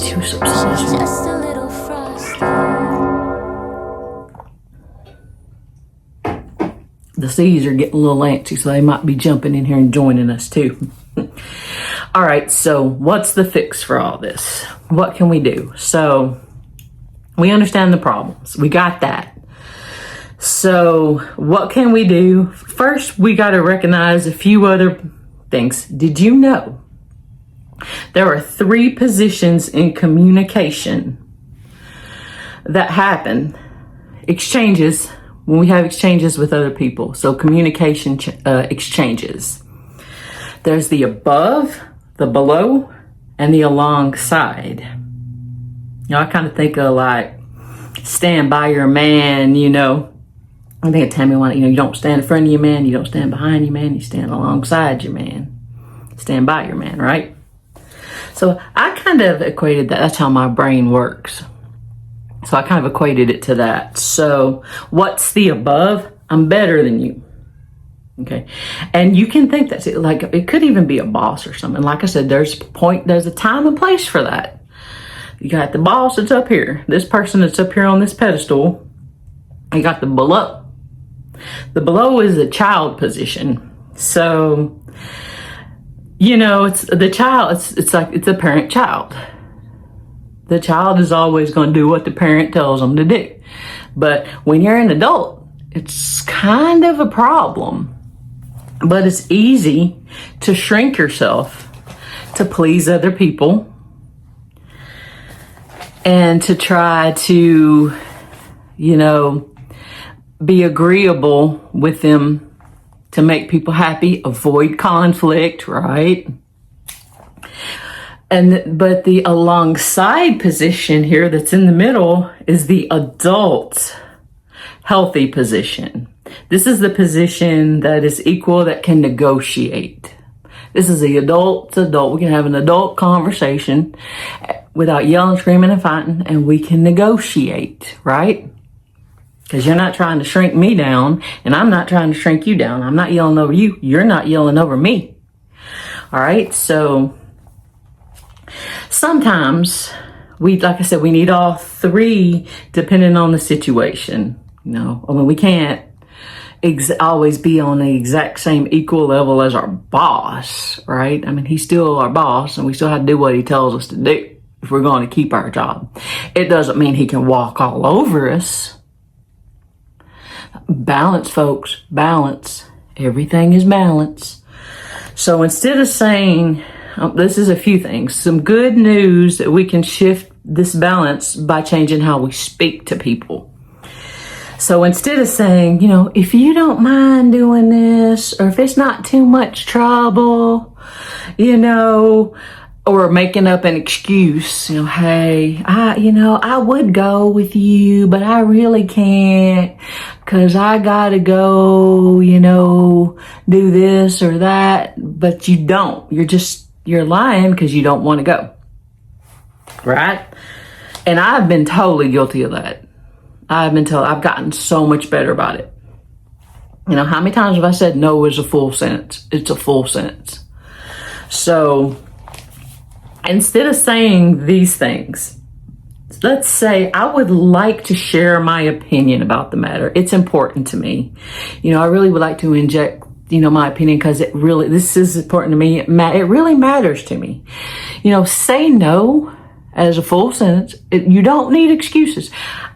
She was upset. She's just a little frosty. The C's are getting a little antsy, so they might be jumping in here and joining us too. All right, so what's the fix for all this? What can we do? So we understand the problems. We got that. So what can we do? First, we got to recognize a few other things. Did you know there are 3 positions in communication that happen, exchanges, when we have exchanges with other people? So communication exchanges. There's the above, the below, and the alongside. You know, I kind of think of like stand by your man, you know. I think of Tammy, you don't stand in front of your man, you don't stand behind your man, you stand alongside your man. Stand by your man, right? So I kind of equated that. That's how my brain works. So I kind of equated it to that. So what's the above? I'm better than you. Okay. And you can think that's it. Like it could even be a boss or something. Like I said, there's a time and place for that. You got the boss that's up here. This person that's up here on this pedestal. You got the below. The below is a child position. So, you know, it's the child, it's like it's a parent child. The child is always going to do what the parent tells them to do. But when you're an adult, it's kind of a problem. But it's easy to shrink yourself to please other people and to try to, you know, be agreeable with them to make people happy, avoid conflict, right? But the alongside position here that's in the middle is the adult healthy position. This is the position that is equal, that can negotiate. This is the adult to adult. We can have an adult conversation without yelling, screaming, and fighting, and we can negotiate, right? Because you're not trying to shrink me down, and I'm not trying to shrink you down. I'm not yelling over you. You're not yelling over me. All right, so sometimes like I said, we need all 3 depending on the situation. You know, I mean, we can't always be on the exact same equal level as our boss, right? I mean, he's still our boss, and we still have to do what he tells us to do if we're going to keep our job. It doesn't mean he can walk all over us. Balance, folks, balance. Everything is balance. So instead of saying, this is a few things, some good news that we can shift this balance by changing how we speak to people. So instead of saying, you know, if you don't mind doing this, or if it's not too much trouble, you know, or making up an excuse, you know, hey, I would go with you, but I really can't because I gotta go, you know, do this or that, but you don't. You're lying because you don't want to go, right? And I've been totally guilty of that. I've gotten so much better about it. You know, how many times have I said no is a full sentence? It's a full sentence. So instead of saying these things, let's say I would like to share my opinion about the matter. It's important to me. You know, I really would like to inject, you know, my opinion because this is important to me. It really matters to me. You know, say no as a full sentence. You don't need excuses.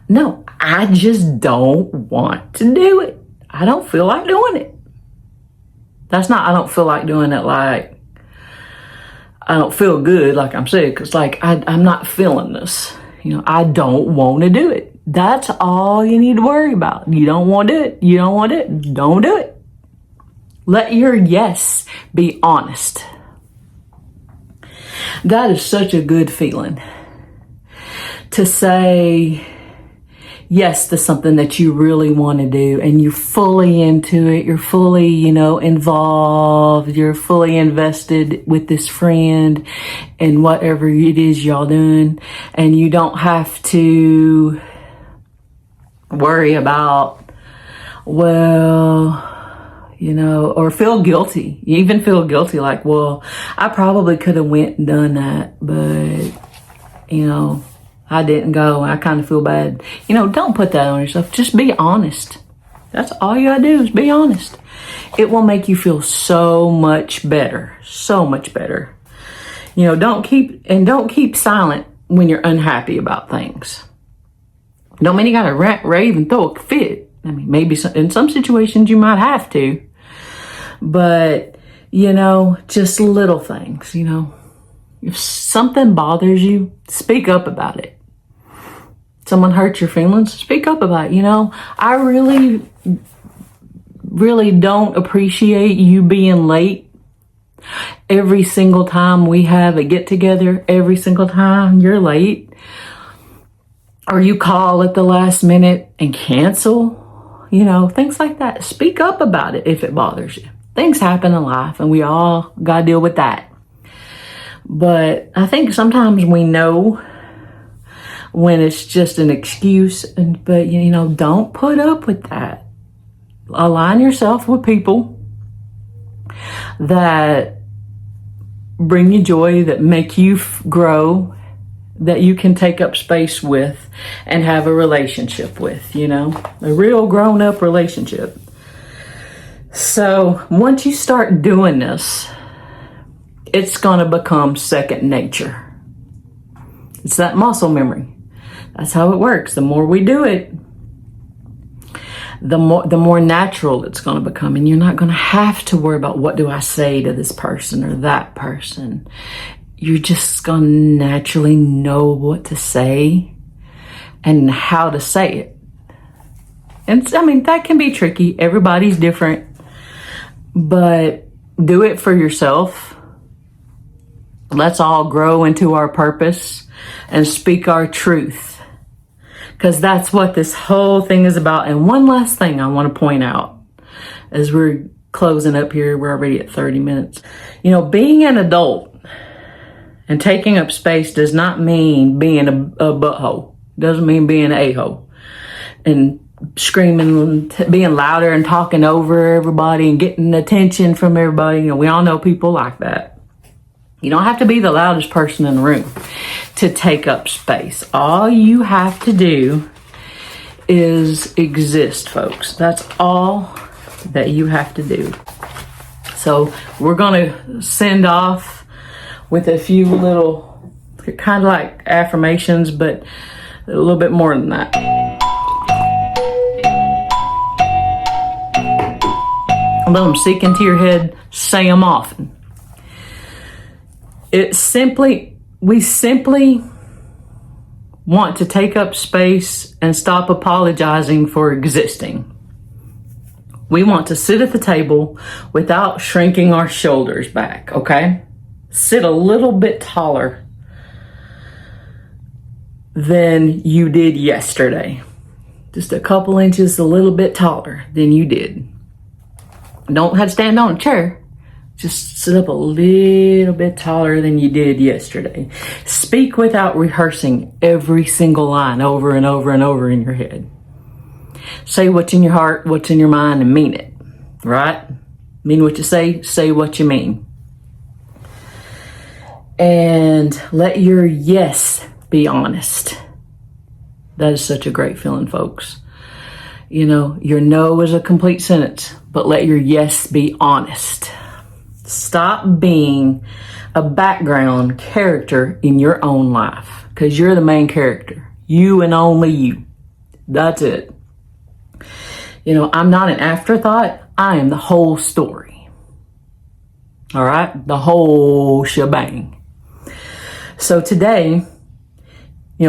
No, I just don't want to do it. I don't feel like doing it. I don't feel like doing it like, I don't feel good, like I'm sick. It's like, I'm not feeling this. You know, I don't want to do it. That's all you need to worry about. You don't want to do it. You don't want to do it. Don't do it. Let your yes be honest. That is such a good feeling. To say yes to something that you really want to do and you're fully into it, you're fully, you know, involved, you're fully invested with this friend and whatever it is y'all doing, and you don't have to worry about, well, you know, or feel guilty. You even feel guilty like, well, I probably could have went and done that, but I didn't go. I kind of feel bad. Don't put that on yourself. Just be honest. That's all you gotta do is be honest. It will make you feel so much better. So much better. Don't keep silent when you're unhappy about things. Don't mean you gotta rant, rave, and throw a fit. I mean, maybe in some situations you might have to. But, just little things, If something bothers you, speak up about it. Someone hurts your feelings, speak up about it. I really, really don't appreciate you being late. Every single time we have a get together, every single time you're late, or you call at the last minute and cancel, things like that. Speak up about it if it bothers you. Things happen in life and we all got to deal with that. But I think sometimes we know when it's just an excuse, but don't put up with that. Align yourself with people that bring you joy, that make you grow, that you can take up space with and have a relationship with, a real grown-up relationship. So once you start doing this, it's going to become second nature. It's that muscle memory. That's how it works. The more we do it, the more natural it's going to become. And you're not going to have to worry about what do I say to this person or that person. You're just going to naturally know what to say and how to say it. And that can be tricky. Everybody's different. But do it for yourself. Let's all grow into our purpose and speak our truth. Because that's what this whole thing is about. And one last thing I want to point out as we're closing up here. We're already at 30 minutes. Being an adult and taking up space does not mean being a butthole. Doesn't mean being an a-hole. And screaming, being louder and talking over everybody and getting attention from everybody. We all know people like that. You don't have to be the loudest person in the room to take up space. All you have to do is exist, folks. That's all that you have to do. So we're going to send off with a few little, kind of like affirmations, but a little bit more than that. Let them sink into your head. Say them often. We simply want to take up space and stop apologizing for existing. We want to sit at the table without shrinking our shoulders back, okay? Sit a little bit taller than you did yesterday. Just a couple inches, a little bit taller than you did. Don't have to stand on a chair. Just sit up a little bit taller than you did yesterday. Speak without rehearsing every single line over and over and over in your head. Say what's in your heart, what's in your mind, and mean it. Right? Mean what you say what you mean. And let your yes be honest. That is such a great feeling, folks. Your no is a complete sentence, but let your yes be honest. Stop being a background character in your own life, because you're the main character. You and only you. That's it. I'm not an afterthought. I am the whole story. All right? The whole shebang. So today,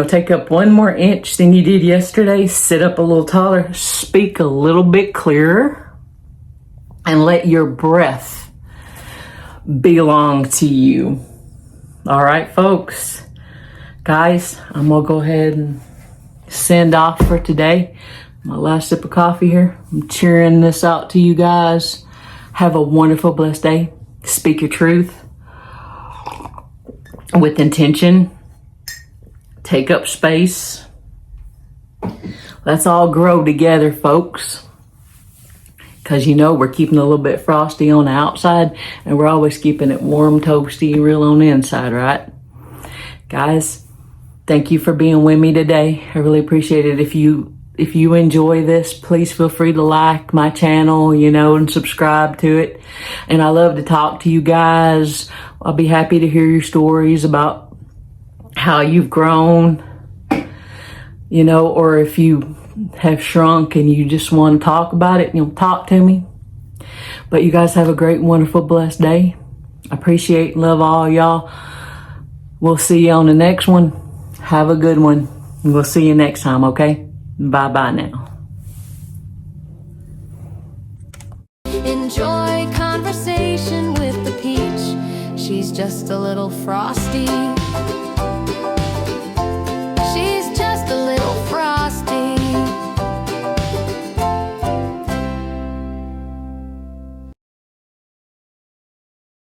take up 1 more inch than you did yesterday. Sit up a little taller. Speak a little bit clearer. And let your breath belong to you. All right, folks. Guys, I'm going to go ahead and send off for today. My last sip of coffee here. I'm cheering this out to you guys. Have a wonderful, blessed day. Speak your truth with intention. Take up space. Let's all grow together, folks. Because we're keeping a little bit frosty on the outside, and we're always keeping it warm, toasty, real on the inside, right? Guys, Thank you for being with me today. I really appreciate it. If you enjoy this, please feel free to like my channel, and subscribe to it. And I love to talk to you guys. I'll be happy to hear your stories about how you've grown, or if you have shrunk and you just want to talk about it, talk to me. But you guys have a great, wonderful, blessed day. I appreciate and love all y'all. We'll see you on the next one. Have a good one. We'll see you next time, okay? Bye-bye now. Enjoy conversation with the peach. She's just a little frosty.